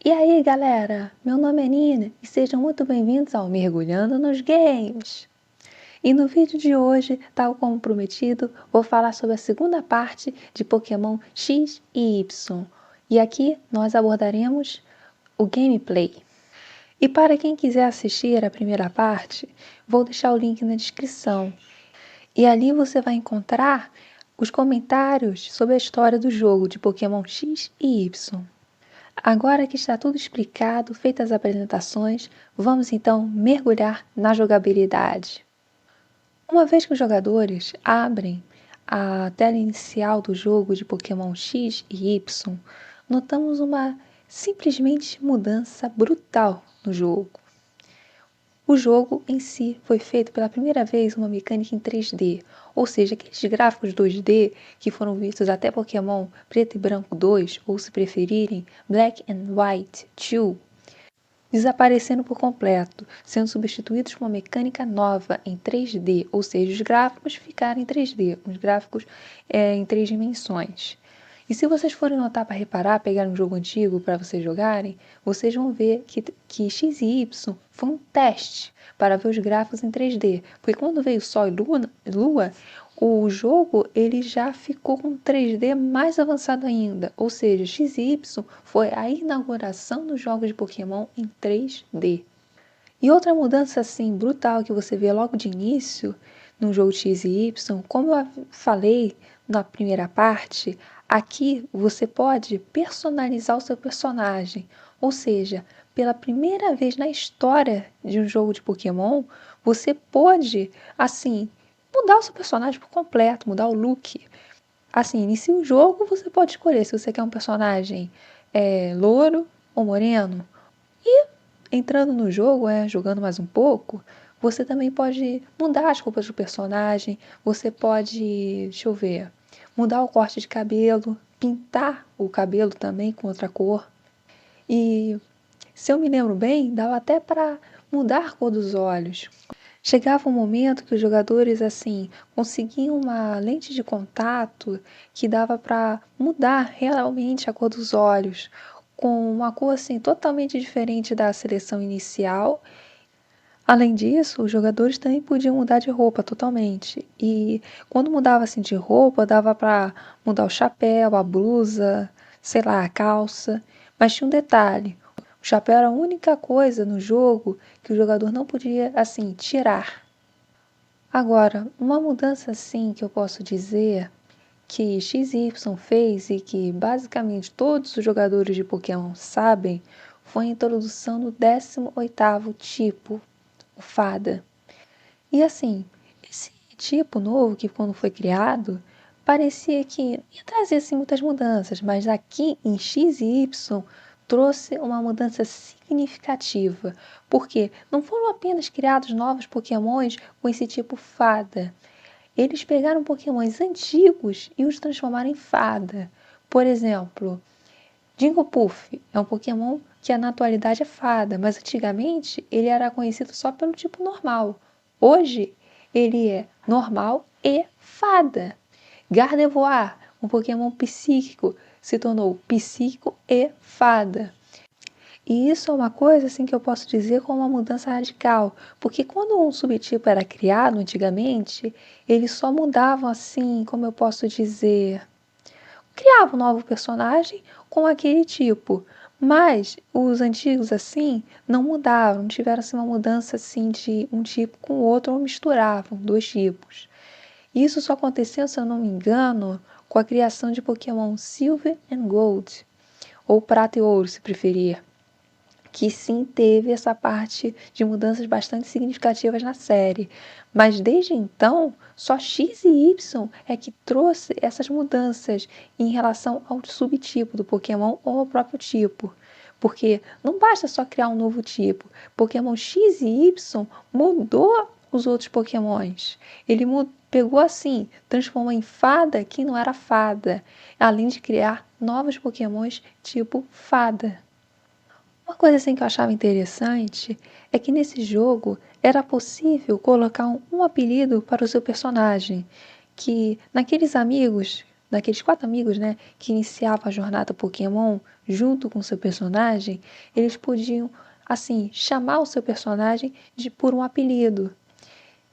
E aí, galera? Meu nome é Nina e sejam muito bem-vindos ao Mergulhando nos Games. E no vídeo de hoje, tal como prometido, vou falar sobre a segunda parte de Pokémon X e Y. E aqui nós abordaremos o gameplay. E para quem quiser assistir a primeira parte, vou deixar o link na descrição. E ali você vai encontrar os comentários sobre a história do jogo de Pokémon X e Y. Agora que está tudo explicado, feitas as apresentações, vamos então mergulhar na jogabilidade. Uma vez que os jogadores abrem a tela inicial do jogo de Pokémon X e Y, notamos uma simplesmente mudança brutal no jogo. O jogo em si foi feito pela primeira vez uma mecânica em 3D, ou seja, aqueles gráficos 2D que foram vistos até Pokémon Preto e Branco 2, ou se preferirem, Black and White 2, desaparecendo por completo, sendo substituídos por uma mecânica nova em 3D, ou seja, os gráficos ficaram em 3D, os gráficos em 3 dimensões. E se vocês forem notar para reparar, pegar um jogo antigo para vocês jogarem, vocês vão ver que X e Y foi um teste para ver os gráficos em 3D. Porque quando veio Sol e Lua, o jogo ele já ficou com 3D mais avançado ainda. Ou seja, X e Y foi a inauguração dos jogos de Pokémon em 3D. E outra mudança assim brutal que você vê logo de início no jogo X e Y, como eu falei na primeira parte, aqui você pode personalizar o seu personagem. Ou seja, pela primeira vez na história de um jogo de Pokémon, você pode, assim, mudar o seu personagem por completo, mudar o look. Assim, inicia o jogo, você pode escolher se você quer um personagem louro ou moreno. E entrando no jogo, jogando mais um pouco, você também pode mudar as roupas do personagem, você pode, deixa eu ver, mudar o corte de cabelo, pintar o cabelo também com outra cor. E se eu me lembro bem, dava até para mudar a cor dos olhos. Chegava um momento que os jogadores assim conseguiam uma lente de contato que dava para mudar realmente a cor dos olhos, com uma cor assim totalmente diferente da seleção inicial. Além disso, os jogadores também podiam mudar de roupa totalmente. E quando mudava assim de roupa, dava para mudar o chapéu, a blusa, sei lá, a calça. Mas tinha um detalhe: o chapéu era a única coisa no jogo que o jogador não podia assim tirar. Agora, uma mudança assim que eu posso dizer que XY fez e que basicamente todos os jogadores de Pokémon sabem foi a introdução do 18º tipo, o Fada. E assim, esse tipo novo que quando foi criado, parecia que ia trazer assim, muitas mudanças, mas aqui em X e Y trouxe uma mudança significativa, porque não foram apenas criados novos Pokémons com esse tipo Fada. Eles pegaram Pokémons antigos e os transformaram em Fada. Por exemplo, Jigglypuff é um Pokémon que na atualidade é fada, mas antigamente ele era conhecido só pelo tipo normal. Hoje ele é normal e fada. Gardevoir, um Pokémon psíquico, se tornou psíquico e fada. E isso é uma coisa assim que eu posso dizer como uma mudança radical, porque quando um subtipo era criado antigamente, eles só mudavam assim, como eu posso dizer, criava um novo personagem com aquele tipo. Mas os antigos assim não mudavam, não tiveram assim, uma mudança assim de um tipo com o outro ou misturavam dois tipos. Isso só aconteceu, se eu não me engano, com a criação de Pokémon Silver and Gold, ou Prata e Ouro, se preferir, que sim teve essa parte de mudanças bastante significativas na série. Mas desde então, só X e Y é que trouxe essas mudanças em relação ao subtipo do Pokémon ou ao próprio tipo. Porque não basta só criar um novo tipo. Pokémon X e Y mudou os outros Pokémons. Ele pegou assim, transformou em fada quem não era fada, além de criar novos Pokémons tipo fada. Uma coisa assim que eu achava interessante é que nesse jogo era possível colocar um apelido para o seu personagem, que naqueles amigos daqueles 4 amigos, né, que iniciavam a jornada Pokémon junto com o seu personagem, eles podiam, assim, chamar o seu personagem por um apelido.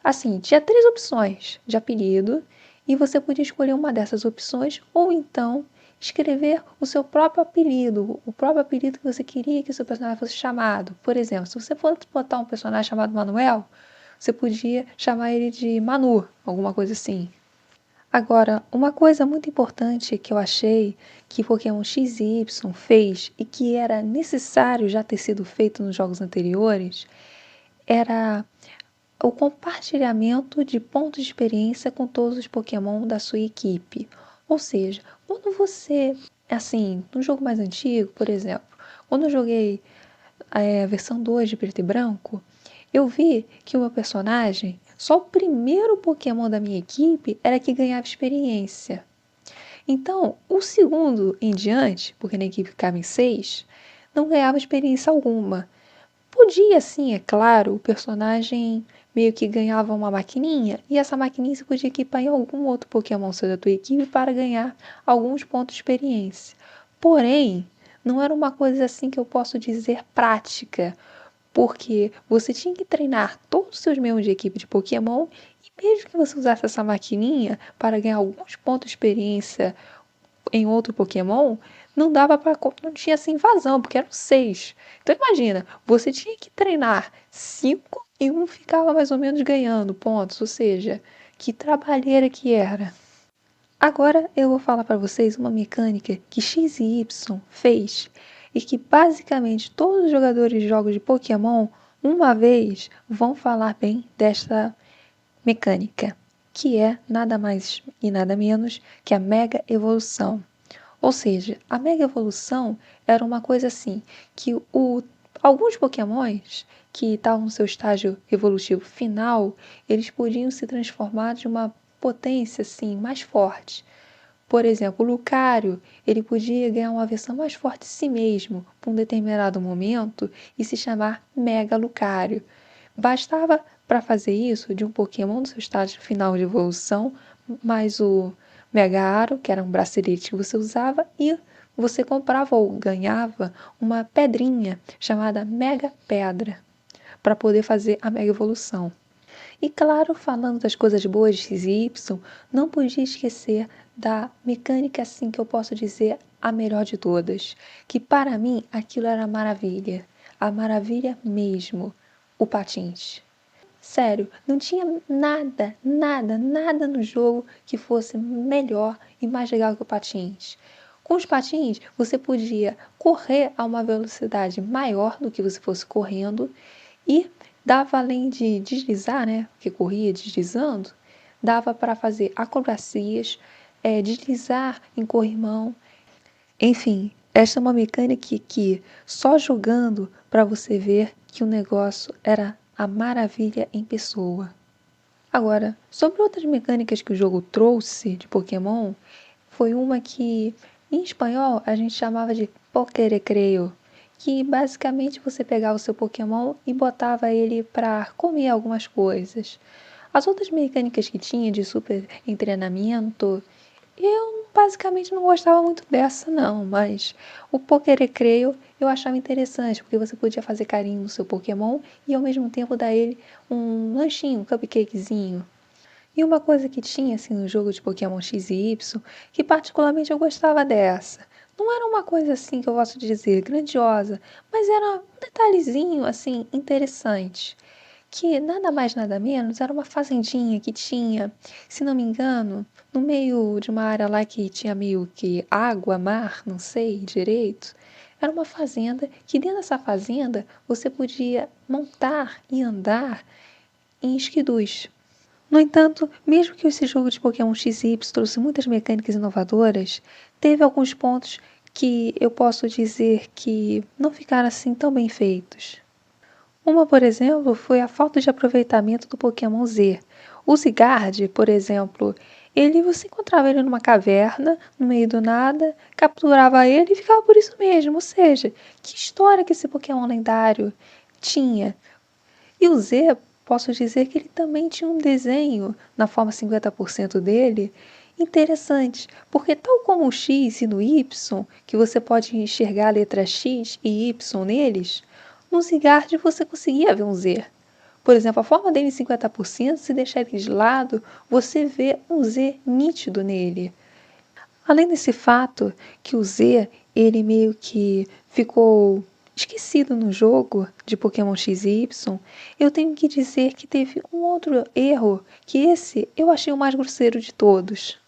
Assim, tinha 3 opções de apelido e você podia escolher uma dessas opções ou então escrever o seu próprio apelido, o próprio apelido que você queria que o seu personagem fosse chamado. Por exemplo, se você fosse botar um personagem chamado Manuel, você podia chamar ele de Manu, alguma coisa assim. Agora, uma coisa muito importante que eu achei que Pokémon X e Y fez e que era necessário já ter sido feito nos jogos anteriores era o compartilhamento de pontos de experiência com todos os Pokémon da sua equipe. Ou seja, quando você, assim, no jogo mais antigo, por exemplo, quando eu joguei a versão 2 de preto e branco, eu vi que o meu personagem, só o primeiro Pokémon da minha equipe era que ganhava experiência. Então, o segundo em diante, porque na equipe ficava em 6, não ganhava experiência alguma. Podia, sim, é claro, o personagem meio que ganhava uma maquininha, e essa maquininha você podia equipar em algum outro Pokémon seu da tua equipe para ganhar alguns pontos de experiência. Porém, não era uma coisa assim que eu posso dizer prática, porque você tinha que treinar todos os seus membros de equipe de Pokémon, e mesmo que você usasse essa maquininha para ganhar alguns pontos de experiência em outro Pokémon, não dava para, não tinha assim invasão, porque eram 6. Então imagina, você tinha que treinar 5 e um ficava mais ou menos ganhando pontos, ou seja, que trabalheira que era. Agora eu vou falar para vocês uma mecânica que X e Y fez e que basicamente todos os jogadores de jogos de Pokémon uma vez vão falar bem desta mecânica, que é nada mais e nada menos que a Mega Evolução. Ou seja, a Mega Evolução era uma coisa assim, que alguns Pokémons que estavam no seu estágio evolutivo final, eles podiam se transformar de uma potência assim mais forte. Por exemplo, o Lucario, ele podia ganhar uma versão mais forte de si mesmo por um determinado momento e se chamar Mega Lucario. Bastava para fazer isso de um Pokémon do seu estágio final de evolução, mais o Mega Aro, que era um bracelete que você usava, e você comprava ou ganhava uma pedrinha chamada Mega Pedra para poder fazer a Mega Evolução. E claro, falando das coisas boas de X e Y, não podia esquecer da mecânica assim que eu posso dizer a melhor de todas, que para mim aquilo era a maravilha mesmo, o patins. Sério, não tinha nada no jogo que fosse melhor e mais legal que o patins. Com os patins, você podia correr a uma velocidade maior do que você fosse correndo e dava, além de deslizar, né, porque corria deslizando, dava para fazer acrobacias, deslizar em corrimão. Enfim, esta é uma mecânica que só jogando para você ver que o negócio era a maravilha em pessoa. Agora, sobre outras mecânicas que o jogo trouxe de Pokémon, foi uma que em espanhol a gente chamava de Pokérecreo, que basicamente você pegava o seu Pokémon e botava ele para comer algumas coisas. As outras mecânicas que tinha de super treinamento, eu basicamente não gostava muito dessa não, mas o Pokérecreio eu achava interessante, porque você podia fazer carinho no seu Pokémon e ao mesmo tempo dar ele um lanchinho, um cupcakezinho. E uma coisa que tinha assim no jogo de Pokémon X e Y, que particularmente eu gostava dessa. Não era uma coisa assim que eu posso dizer grandiosa, mas era um detalhezinho assim interessante, que nada mais nada menos era uma fazendinha que tinha, se não me engano, no meio de uma área lá que tinha meio que água, mar, não sei direito. Era uma fazenda que dentro dessa fazenda você podia montar e andar em esquidus. No entanto, mesmo que esse jogo de Pokémon XY trouxe muitas mecânicas inovadoras, teve alguns pontos que eu posso dizer que não ficaram assim tão bem feitos. Uma, por exemplo, foi a falta de aproveitamento do Pokémon Z. O Zygarde, por exemplo, você encontrava ele numa caverna, no meio do nada, capturava ele e ficava por isso mesmo. Ou seja, que história que esse Pokémon lendário tinha? E o Z, posso dizer que ele também tinha um desenho na forma 50% dele, interessantes, porque tal como o X e no Y, que você pode enxergar a letra X e Y neles, no Zygarde você conseguia ver um Z. Por exemplo, a forma dele em 50%, se deixar ele de lado, você vê um Z nítido nele. Além desse fato que o Z, ele meio que ficou esquecido no jogo de Pokémon X e Y, eu tenho que dizer que teve um outro erro, que esse eu achei o mais grosseiro de todos.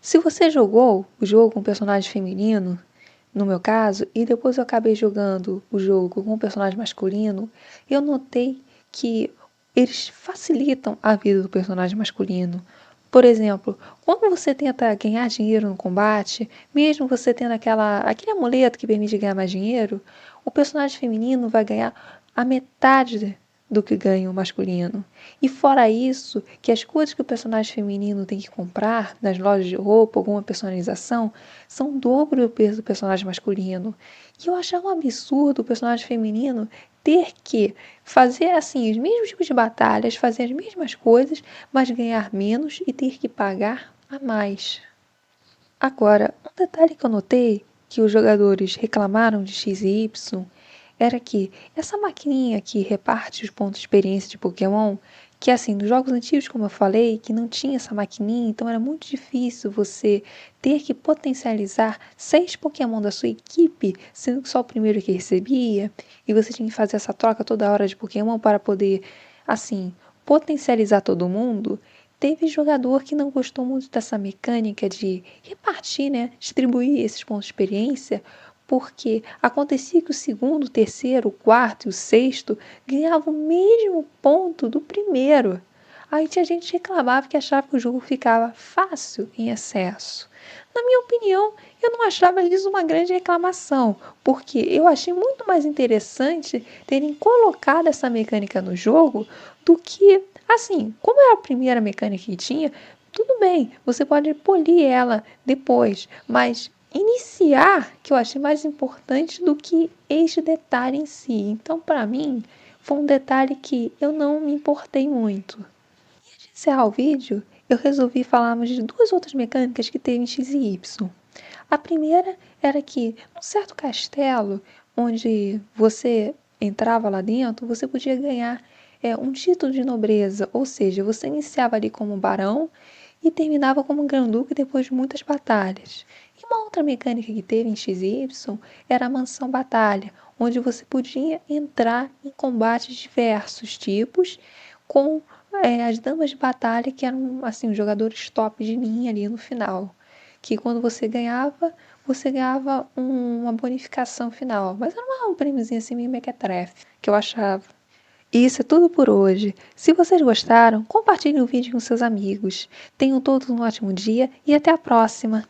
Se você jogou o jogo com personagem feminino, no meu caso, e depois eu acabei jogando o jogo com personagem masculino, eu notei que eles facilitam a vida do personagem masculino. Por exemplo, quando você tenta ganhar dinheiro no combate, mesmo você tendo aquele amuleto que permite ganhar mais dinheiro, o personagem feminino vai ganhar a metade do que ganha o masculino. E fora isso, que as coisas que o personagem feminino tem que comprar nas lojas de roupa, alguma personalização, são o dobro do preço do personagem masculino. E eu achava um absurdo o personagem feminino ter que fazer assim os mesmos tipos de batalhas, fazer as mesmas coisas, mas ganhar menos e ter que pagar a mais. Agora, um detalhe que eu notei que os jogadores reclamaram de X e Y era que essa maquininha que reparte os pontos de experiência de Pokémon, que assim, nos jogos antigos, como eu falei, que não tinha essa maquininha, então era muito difícil você ter que potencializar 6 Pokémon da sua equipe, sendo que só o primeiro que recebia, e você tinha que fazer essa troca toda hora de Pokémon para poder, assim, potencializar todo mundo. Teve jogador que não gostou muito dessa mecânica de repartir, né, distribuir esses pontos de experiência, porque acontecia que o segundo, o terceiro, o quarto e o sexto ganhavam o mesmo ponto do primeiro. Aí tinha gente que reclamava que achava que o jogo ficava fácil em excesso. Na minha opinião, eu não achava isso uma grande reclamação, porque eu achei muito mais interessante terem colocado essa mecânica no jogo do que, assim, como era a primeira mecânica que tinha, tudo bem, você pode polir ela depois, mas iniciar que eu achei mais importante do que este detalhe em si. Então, para mim, foi um detalhe que eu não me importei muito. E antes de encerrar o vídeo, eu resolvi falarmos de duas outras mecânicas que teve em X e Y. A primeira era que, num certo castelo, onde você entrava lá dentro, você podia ganhar um título de nobreza, ou seja, você iniciava ali como barão e terminava como granduque depois de muitas batalhas. E uma outra mecânica que teve em X e Y era a mansão batalha, onde você podia entrar em combates de diversos tipos com as damas de batalha, que eram assim os jogadores top de linha ali no final. Que quando você ganhava uma bonificação final. Mas era um prêmiozinho assim meio mequetrefe, que eu achava. E isso é tudo por hoje. Se vocês gostaram, compartilhem o vídeo com seus amigos. Tenham todos um ótimo dia e até a próxima!